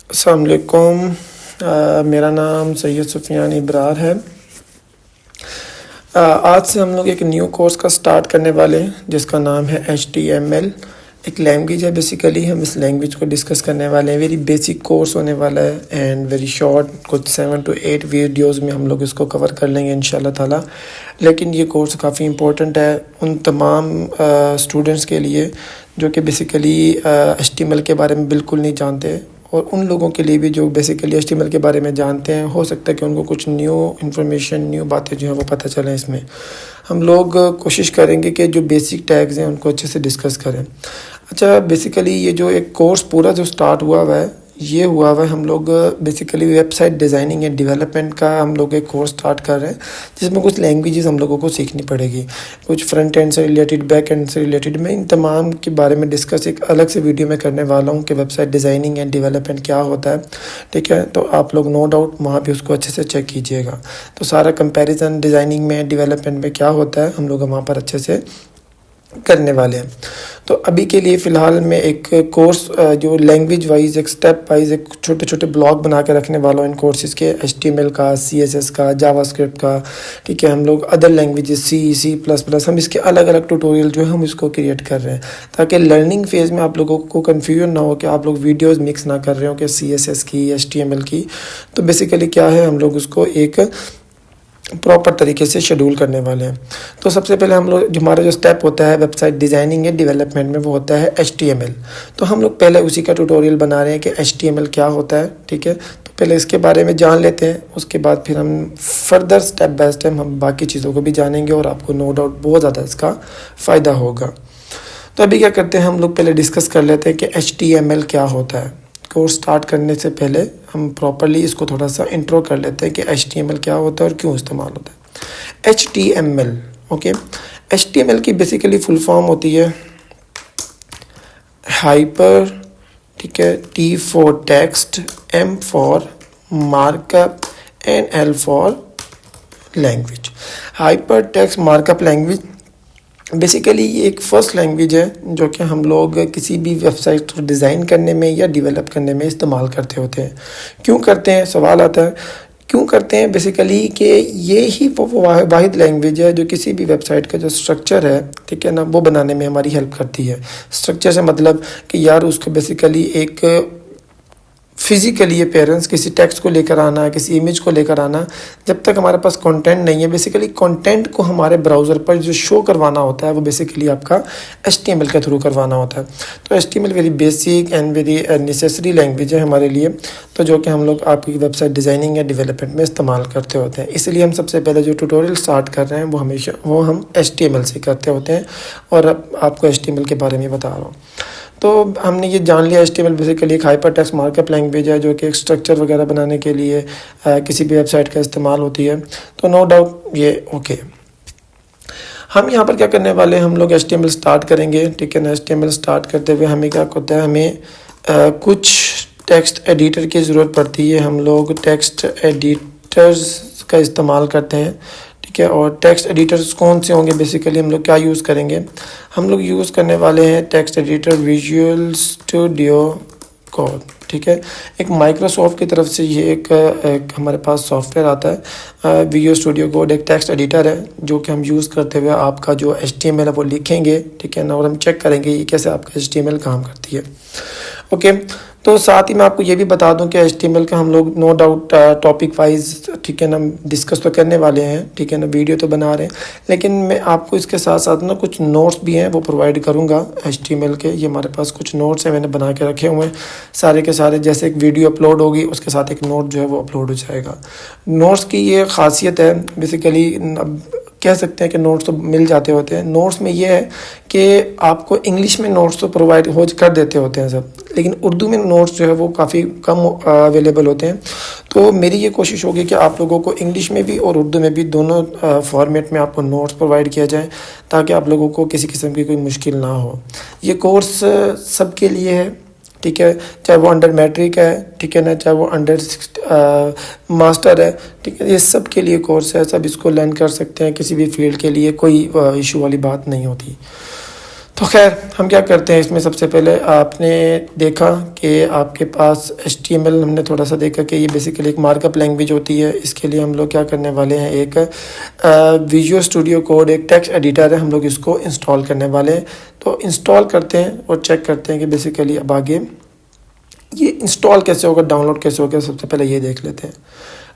अस्सलाम वालेकुम। मेरा नाम सैयद सुफियान इब्रार है। आज से हम लोग एक न्यू कोर्स का स्टार्ट करने वाले हैं जिसका नाम है HTML। एक लैंग्वेज है, बेसिकली हम इस लैंग्वेज को डिस्कस करने वाले हैं। वेरी बेसिक कोर्स होने वाला है एंड वेरी शॉर्ट, कुछ 7 to 8 वीडियोज़ में हम लोग इसको कवर कर लेंगे इंशाल्लाह ताला। लेकिन ये कोर्स काफ़ी इम्पोर्टेंट है उन तमाम स्टूडेंट्स के लिए जो कि बेसिकली HTML के बारे में बिल्कुल नहीं जानते, और उन लोगों के लिए भी जो बेसिकली HTML के बारे में जानते हैं। हो सकता है कि उनको कुछ न्यू इन्फॉर्मेशन, न्यू बातें जो हैं वो पता चलें। इसमें हम लोग कोशिश करेंगे कि जो बेसिक टैग्स हैं उनको अच्छे से डिस्कस करें। अच्छा, बेसिकली ये जो एक कोर्स पूरा जो स्टार्ट हुआ है ये हुआ हुआ है, हम लोग basically website designing and development का हम लोग एक कोर्स स्टार्ट कर रहे हैं जिसमें कुछ लैंग्वेजेस हम लोगों को सीखनी पड़ेगी, कुछ फ्रंट एंड से रिलेटेड, बैक एंड से रिलेटेड। मैं इन तमाम के बारे में डिस्कस एक अलग से वीडियो में करने वाला हूँ कि वेबसाइट डिज़ाइनिंग एंड डेवलपमेंट क्या होता है। ठीक है, तो आप लोग नो डाउट वहाँ भी उसको अच्छे से चेक कीजिएगा। तो सारा कंपेरिजन डिज़ाइनिंग में, डेवलपमेंट में क्या होता है हम लोग वहाँ पर अच्छे से करने वाले हैं। तो अभी के लिए फ़िलहाल मैं एक कोर्स जो लैंग्वेज वाइज, एक स्टेप वाइज, एक छोटे छोटे ब्लॉग बना के रखने वाला हूँ इन कोर्सेज़ के, HTML का, CSS का, जावास्क्रिप्ट का। ठीक है, हम लोग अदर लैंग्वेजेस C++, हम इसके अलग अलग ट्यूटोरियल जो है हम इसको क्रिएट कर रहे हैं ताकि लर्निंग फेज़ में आप लोगों को कन्फ्यूजन ना हो कि आप लोग वीडियोज़ मिक्स ना कर रहे हो कि CSS की, HTML की। तो बेसिकली क्या है, हम लोग उसको एक प्रॉपर तरीके से शेड्यूल करने वाले हैं। तो सबसे पहले हम लोग, जो हमारा जो स्टेप होता है वेबसाइट डिज़ाइनिंग एंड डेवलपमेंट में, वो होता है HTML। तो हम लोग पहले उसी का ट्यूटोरियल बना रहे हैं कि HTML क्या होता है। ठीक है, तो पहले इसके बारे में जान लेते हैं, उसके बाद फिर हम फर्दर स्टेप बाय स्टेप हम बाकी चीज़ों को भी जानेंगे और आपको नो डाउट बहुत ज़्यादा इसका फ़ायदा होगा। तो अभी क्या करते हैं, हम लोग पहले डिस्कस कर लेते हैं कि HTML क्या होता है। कोर्स स्टार्ट करने से पहले हम प्रॉपर्ली इसको थोड़ा सा इंट्रो कर लेते हैं कि HTML क्या होता है और क्यों इस्तेमाल होता है। HTML, okay. HTML की बेसिकली फुल फॉर्म होती है हाइपर, ठीक है, T for text, M for markup and L for language. Hyper text markup language basically ये एक फ़र्स्ट लैंग्वेज है जो कि हम लोग किसी भी वेबसाइट को डिज़ाइन करने में या डेवलप करने में इस्तेमाल करते होते हैं। क्यों करते हैं, सवाल आता है क्यों करते हैं। बेसिकली कि ये ही वो वाहिद लैंग्वेज है जो किसी भी वेबसाइट का जो स्ट्रक्चर है, ठीक है ना, वो बनाने में हमारी हेल्प करती है। स्ट्रक्चर से मतलब कि यार उसको बेसिकली एक फिज़िकली अपीयरेंस, किसी टेक्स्ट को लेकर आना, किसी इमेज को लेकर आना, जब तक हमारे पास कंटेंट नहीं है, बेसिकली कंटेंट को हमारे ब्राउज़र पर जो शो करवाना होता है वो बेसिकली आपका HTML के थ्रू करवाना होता है। तो HTML very basic and very necessary language है हमारे लिए, तो जो कि हम लोग आपकी वेबसाइट डिज़ाइनिंग या डेवलपमेंट में इस्तेमाल करते होते हैं। इसलिए हम सबसे पहले जो ट्यूटोरियल स्टार्ट कर रहे हैं वो हम HTML से करते होते हैं, और अब आपको HTML के बारे में बता रहा हूँ। तो हमने ये जान लिया HTML बेसिकली एक हाइपर टेक्स्ट मार्कअप लैंग्वेज है जो कि एक स्ट्रक्चर वगैरह बनाने के लिए किसी भी वेबसाइट का इस्तेमाल होती है। तो नो डाउट ये ओके। हम यहाँ पर क्या करने वाले हैं, हम लोग HTML स्टार्ट करेंगे। ठीक है ना, HTML स्टार्ट करते हुए हमें क्या होता है, हमें कुछ टेक्स्ट एडिटर की ज़रूरत पड़ती है। हम लोग टेक्स्ट एडिटर्स का इस्तेमाल करते हैं। ठीक है, और टेक्स्ट एडिटर्स कौन से होंगे, बेसिकली हम लोग क्या यूज़ करेंगे, हम लोग यूज़ करने वाले हैं text editor visual studio code. ठीक है, एक माइक्रोसॉफ्ट की तरफ से ये एक हमारे पास सॉफ्टवेयर आता है विजुअल स्टूडियो कोड। एक टेक्स्ट एडिटर है जो कि हम यूज़ करते हुए आपका जो HTML है वो लिखेंगे। ठीक है ना, और हम चेक करेंगे ये कैसे आपका HTML काम करती है। ओके, तो साथ ही मैं आपको ये भी बता दूं कि HTML का हम लोग नो डाउट टॉपिक वाइज, ठीक है ना, डिस्कस तो करने वाले हैं। ठीक है ना, वीडियो तो बना रहे हैं, लेकिन मैं आपको इसके साथ साथ ना कुछ नोट्स भी हैं वो प्रोवाइड करूंगा HTML के। ये हमारे पास कुछ नोट्स हैं, मैंने बना के रखे हुए हैं सारे के सारे। जैसे एक वीडियो अपलोड होगी उसके साथ एक नोट जो है वो अपलोड हो जाएगा। नोट्स की ये खासियत है, बेसिकली कह सकते हैं कि नोट्स तो मिल जाते होते हैं। नोट्स में ये है कि आपको इंग्लिश में नोट्स तो प्रोवाइड हो कर देते होते हैं सब, लेकिन उर्दू में नोट्स जो है वो काफ़ी कम अवेलेबल होते हैं। तो मेरी ये कोशिश होगी कि आप लोगों को इंग्लिश में भी और उर्दू में भी दोनों फॉर्मेट में आपको नोट्स प्रोवाइड किया जाए ताकि आप लोगों को किसी किस्म की कोई मुश्किल ना हो। ये कोर्स सबके लिए है। ठीक है, चाहे वो अंडर मैट्रिक है, ठीक है ना, चाहे वो अंडर मास्टर है, ठीक है, ये सब के लिए कोर्स है। सब इसको लर्न कर सकते हैं, किसी भी फील्ड के लिए कोई इशू वाली बात नहीं होती। तो खैर हम क्या करते हैं इसमें, सबसे पहले आपने देखा कि आपके पास HTML, हमने थोड़ा सा देखा कि ये बेसिकली एक मार्कअप लैंग्वेज होती है। इसके लिए हम लोग क्या करने वाले हैं, एक विजुअल स्टूडियो कोड, एक टेक्स्ट एडिटर है, हम लोग इसको इंस्टॉल करने वाले हैं। तो इंस्टॉल करते हैं और चेक करते हैं कि बेसिकली अब आगे ये इंस्टॉल कैसे होगा, डाउनलोड कैसे होगा। सबसे पहले ये देख लेते हैं।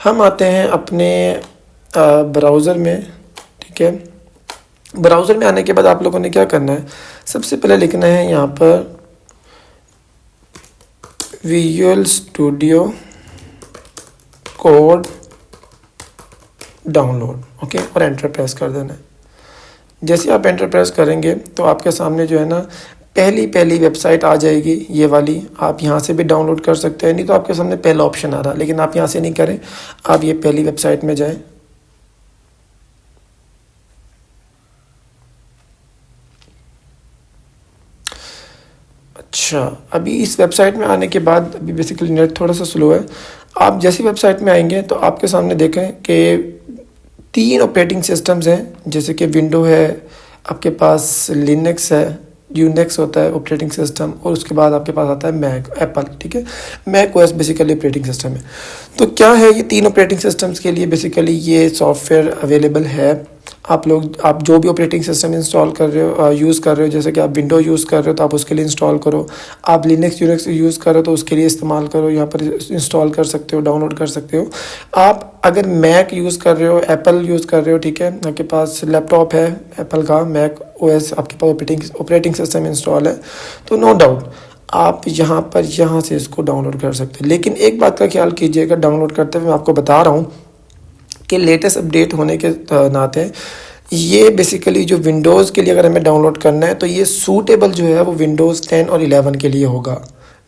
हम आते हैं अपने ब्राउज़र में, ठीक है। ब्राउज़र में आने के बाद आप लोगों ने क्या करना है, सबसे पहले लिखना है यहाँ पर visual studio code download, okay, और एंटर प्रेस कर देना है। जैसे आप एंटर प्रेस करेंगे तो आपके सामने जो है ना पहली वेबसाइट आ जाएगी, ये वाली। आप यहाँ से भी डाउनलोड कर सकते हैं, नहीं तो आपके सामने पहला ऑप्शन आ रहा है, लेकिन आप यहाँ से नहीं करें, आप ये पहली वेबसाइट में जाएं। अच्छा, अभी इस वेबसाइट में आने के बाद, अभी बेसिकली नेट थोड़ा सा स्लो है। आप जैसी वेबसाइट में आएंगे तो आपके सामने देखें कि 3 ऑपरेटिंग सिस्टम्स हैं, जैसे कि विंडो है, आपके पास लिनक्स है, यूनिक्स होता है ऑपरेटिंग सिस्टम, और उसके बाद आपके पास आता है मैक, एप्पल, ठीक है। Mac OS basically operating system है। तो क्या है, ये 3 ऑपरेटिंग सिस्टम्स के लिए बेसिकली ये सॉफ्टवेयर अवेलेबल है। आप जो भी ऑपरेटिंग सिस्टम इंस्टॉल कर रहे हो, यूज़ कर रहे हो, जैसे कि आप विंडो यूज़ कर रहे हो तो आप उसके लिए इंस्टॉल करो। आप लिनक्स यूनिक्स यूज़ कर रहे हो तो उसके लिए इस्तेमाल करो, यहाँ पर इंस्टॉल कर सकते हो, डाउनलोड कर सकते हो। आप अगर मैक यूज़ कर रहे हो, एप्पल यूज़ कर रहे हो, ठीक है, आपके पास लैपटॉप है एप्पल का, मैक ओएस आपके पास ऑपरेटिंग सिस्टम इंस्टॉल है, तो नो डाउट आप यहाँ से इसको डाउनलोड कर सकते हैं। लेकिन एक बात का ख्याल कीजिएगा, डाउनलोड करते हुए मैं आपको बता रहा हूँ कि लेटेस्ट अपडेट होने के नाते ये बेसिकली जो विंडोज़ के लिए अगर हमें डाउनलोड करना है तो ये सूटेबल जो है वो विंडोज़ 10 और 11 के लिए होगा,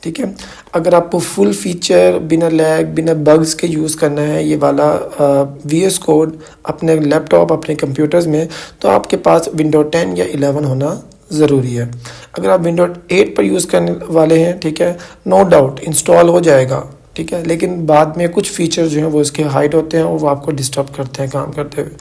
ठीक है। अगर आपको फुल फीचर बिना लैग, बिना बग्स के यूज़ करना है ये वाला VS कोड अपने लैपटॉप, अपने कंप्यूटर्स में, तो आपके पास विंडो 10 या 11 होना ज़रूरी है। अगर आप विंडो 8 पर यूज़ करने वाले हैं, ठीक है, नो डाउट इंस्टॉल हो जाएगा, ठीक है, लेकिन बाद में कुछ फीचर जो हैं वो इसके हाइड होते हैं और वो आपको डिस्टर्ब करते हैं काम करते हुए।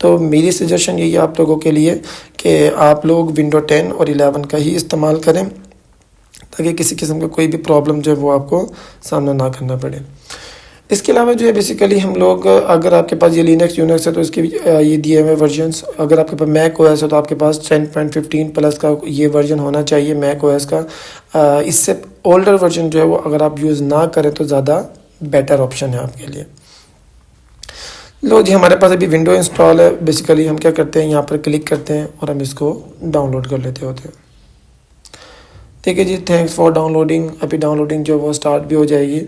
तो मेरी सजेशन यही है आप लोगों के लिए कि आप लोग विंडो 10 और 11 का ही इस्तेमाल करें, ताकि किसी किस्म का कोई भी प्रॉब्लम जो है वो आपको सामना ना करना पड़े। इसके अलावा जो है बेसिकली हम लोग, अगर आपके पास ये लिनक्स यूनिक्स है तो इसके ये दिए हुए वर्जन्स, अगर आपके पास मैक ओएस है तो आपके पास 10.15 प्लस का ये वर्जन होना चाहिए मैक ओएस का। इससे ओल्डर वर्जन जो है वो अगर आप यूज़ ना करें तो ज़्यादा बेटर ऑप्शन है आपके लिए। लो जी, हमारे पास अभी विंडो इंस्टॉल है। बेसिकली हम क्या करते हैं, यहाँ पर क्लिक करते हैं और हम इसको डाउनलोड कर लेते होते हैं। ठीक है जी, थैंक्स फॉर डाउनलोडिंग। अभी डाउनलोडिंग जो वो स्टार्ट भी हो जाएगी।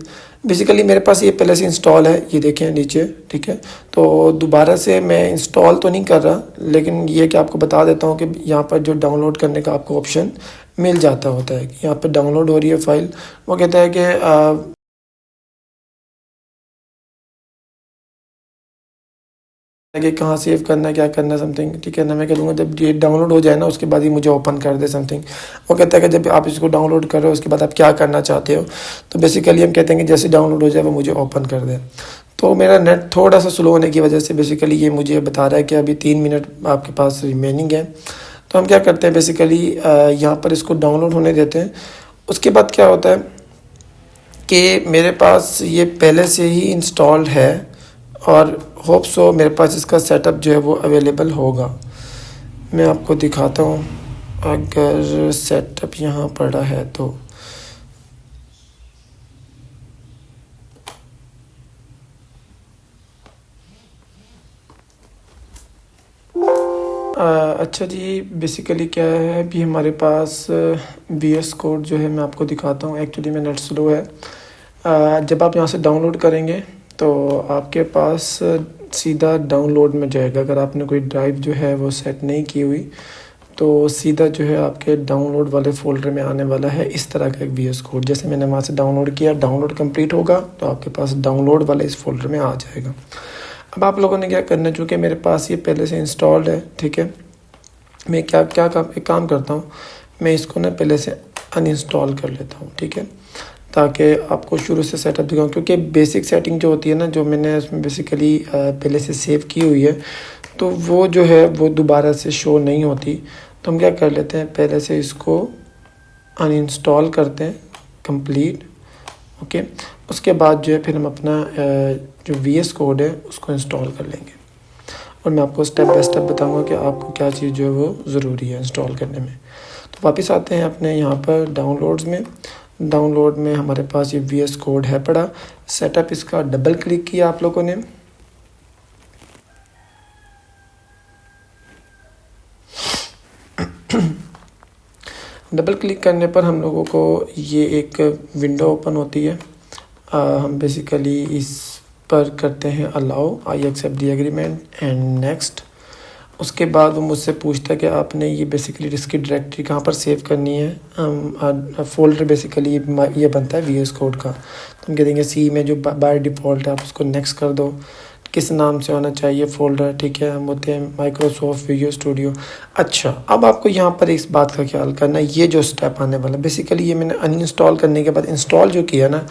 बेसिकली मेरे पास ये पहले से इंस्टॉल है, ये देखें नीचे, ठीक है। तो दोबारा से मैं इंस्टॉल तो नहीं कर रहा, लेकिन ये कि आपको बता देता हूँ कि यहाँ पर जो डाउनलोड करने का आपको ऑप्शन मिल जाता होता है। यहाँ पर डाउनलोड हो रही है फाइल, वो कहता है कि कहाँ सेव करना है, क्या करना है, समथिंग, ठीक है ना। मैं कह दूँगा जब ये डाउनलोड हो जाए ना उसके बाद ही मुझे ओपन कर दे समथिंग। वो कहता है कि जब आप इसको डाउनलोड कर रहे हो उसके बाद आप क्या करना चाहते हो। तो बेसिकली हम कहते हैं कि जैसे डाउनलोड हो जाए वो मुझे ओपन कर दे। तो मेरा नेट थोड़ा सा स्लो होने की वजह से बेसिकली ये मुझे बता रहा है कि अभी 3 मिनट आपके पास रिमेनिंग है। तो हम क्या करते हैं, बेसिकली यहाँ पर इसको डाउनलोड होने देते हैं। उसके बाद क्या होता है कि मेरे पास ये पहले से ही इंस्टॉल्ड है और होप सो मेरे पास इसका सेटअप जो है वो अवेलेबल होगा। मैं आपको दिखाता हूँ, अगर सेटअप यहाँ पड़ा है तो अच्छा जी, बेसिकली क्या है, अभी हमारे पास VS कोड जो है मैं आपको दिखाता हूँ। एक्चुअली में नेट स्लो है। जब आप यहाँ से डाउनलोड करेंगे तो आपके पास सीधा डाउनलोड में जाएगा। अगर आपने कोई ड्राइव जो है वो सेट नहीं की हुई तो सीधा जो है आपके डाउनलोड वाले फ़ोल्डर में आने वाला है इस तरह का एक VS कोड। जैसे मैंने वहाँ से डाउनलोड किया, डाउनलोड कंप्लीट होगा तो आपके पास डाउनलोड वाले इस फोल्डर में आ जाएगा। अब आप लोगों ने क्या करना है, चूँकि मेरे पास ये पहले से इंस्टॉल्ड है, ठीक है, मैं एक काम करता हूँ, मैं इसको ना पहले से अनइंस्टॉल कर लेता हूँ, ठीक है, ताकि आपको शुरू से सेटअप दिखाऊँ। क्योंकि बेसिक सेटिंग जो होती है ना, जो मैंने उसमें बेसिकली पहले से सेव की हुई है, तो वो जो है वो दोबारा से शो नहीं होती। तो हम क्या कर लेते हैं, पहले से इसको अनइंस्टॉल करते हैं कंप्लीट। ओके, उसके बाद जो है फिर हम अपना जो VS कोड है उसको इंस्टॉल कर लेंगे, और मैं आपको स्टेप बाय स्टेप बताऊंगा कि आपको क्या चीज़ जो है वो ज़रूरी है इंस्टॉल करने में। तो वापस आते हैं अपने यहाँ पर डाउनलोड्स में। डाउनलोड में हमारे पास ये VS कोड है पड़ा। सेटअप इसका डबल क्लिक किया आप लोगों ने, डबल क्लिक करने पर हम लोगों को ये एक विंडो ओपन होती है। हम बेसिकली इस पर करते हैं allow, I accept the agreement and next. उसके बाद वो मुझसे पूछता है कि आपने ये बेसिकली इसकी डायरेक्टरी कहाँ पर सेव करनी है। फोल्डर बेसिकली ये बनता है VS कोड का, तो हम कह देंगे सी में जो बाय डिफ़ॉल्ट है आप उसको नेक्स्ट कर दो। किस नाम से होना चाहिए फोल्डर, ठीक है, हम होते हैं माइक्रोसॉफ्ट विजुअल स्टूडियो। अच्छा, अब आपको यहाँ पर इस बात का ख्याल करना है, ये जो स्टेप आने वाला बेसिकली ये मैंने अनइंस्टॉल करने के बाद इंस्टॉल जो किया ना,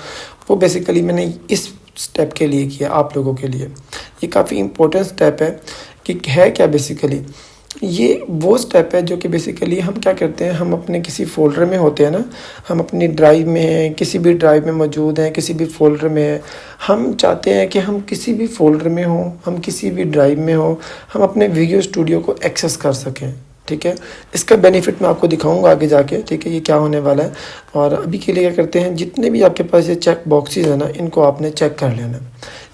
वो बेसिकली मैंने इस स्टेप के लिए किया, आप लोगों के लिए। ये काफ़ी इंपॉर्टेंट स्टेप है कि है क्या, बेसिकली ये वो स्टेप है जो कि बेसिकली हम क्या करते हैं, हम अपने किसी फोल्डर में होते हैं ना, हम अपनी ड्राइव में हैं, किसी भी ड्राइव में मौजूद हैं, किसी भी फोल्डर में है, हम चाहते हैं कि हम किसी भी फोल्डर में हों, हम किसी भी ड्राइव में हों, हम अपने वीडियो स्टूडियो को एक्सेस कर सकें। ठीक है, इसका बेनिफिट मैं आपको दिखाऊंगा आगे जाके, ठीक है, ये क्या होने वाला है। और अभी के लिए क्या करते हैं, जितने भी आपके पास ये चेक बॉक्सेस है ना, इनको आपने चेक कर लेना।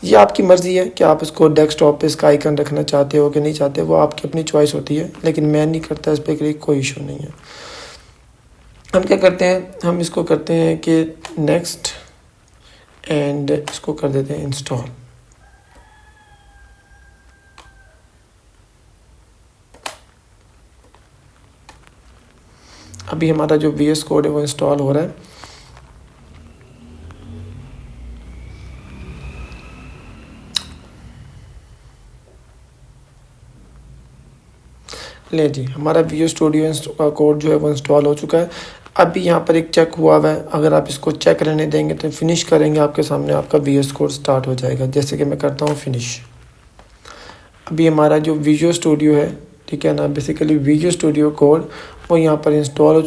ये आपकी मर्ज़ी है कि आप इसको डेस्कटॉप पे इसका आइकन रखना चाहते हो कि नहीं चाहते, वो आपकी अपनी चॉइस होती है, लेकिन मैं नहीं करता, इस पर के लिए कोई इशू नहीं है। हम क्या करते हैं, हम इसको करते हैं कि नेक्स्ट एंड इसको कर देते हैं इंस्टॉल। अभी हमारा जो VS कोड है वो इंस्टॉल हो रहा है। ले जी, हमारा VS स्टूडियो कोड जो है वो इंस्टॉल हो चुका है। अभी यहाँ पर एक चेक हुआ हुआ है, अगर आप इसको चेक रहने देंगे तो फिनिश करेंगे, आपके सामने आपका VS कोड स्टार्ट हो जाएगा। जैसे कि मैं करता हूँ फिनिश। अभी हमारा जो विजुअल स्टूडियो है, ठीक है ना, बेसिकली विजुअल स्टूडियो कोड वो यहाँ पर इंस्टॉल हो